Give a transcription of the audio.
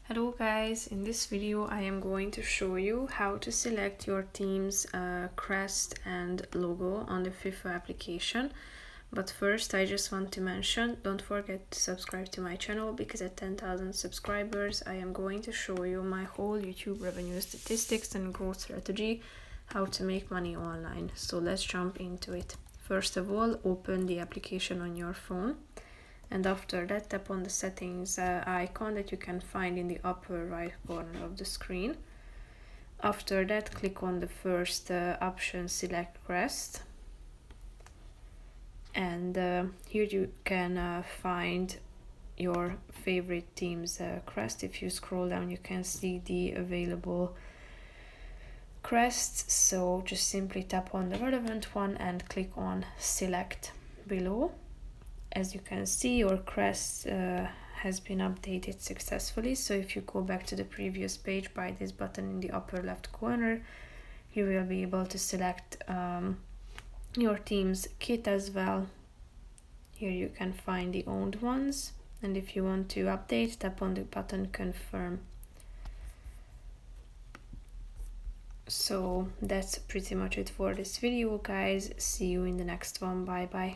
Hello guys, in this video I am going to show you how to select your team's crest and logo on the FIFA application. But first I just want to mention, don't forget to subscribe to my channel because at 10,000 subscribers I am going to show you my whole YouTube revenue statistics and growth strategy, how to make money online. So let's jump into it. First of all, open the application on your phone. And after that, tap on the settings icon that you can find in the upper right corner of the screen. After that, click on the first option, select crest. And here you can find your favorite team's crest. If you scroll down, you can see the available crests. So just simply tap on the relevant one and click on select below. As you can see, your crest has been updated successfully. So if you go back to the previous page by this button in the upper left corner, you will be able to select your team's kit as well. Here you can find the owned ones. And if you want to update, tap on the button confirm. So that's pretty much it for this video, guys. See you in the next one. Bye bye.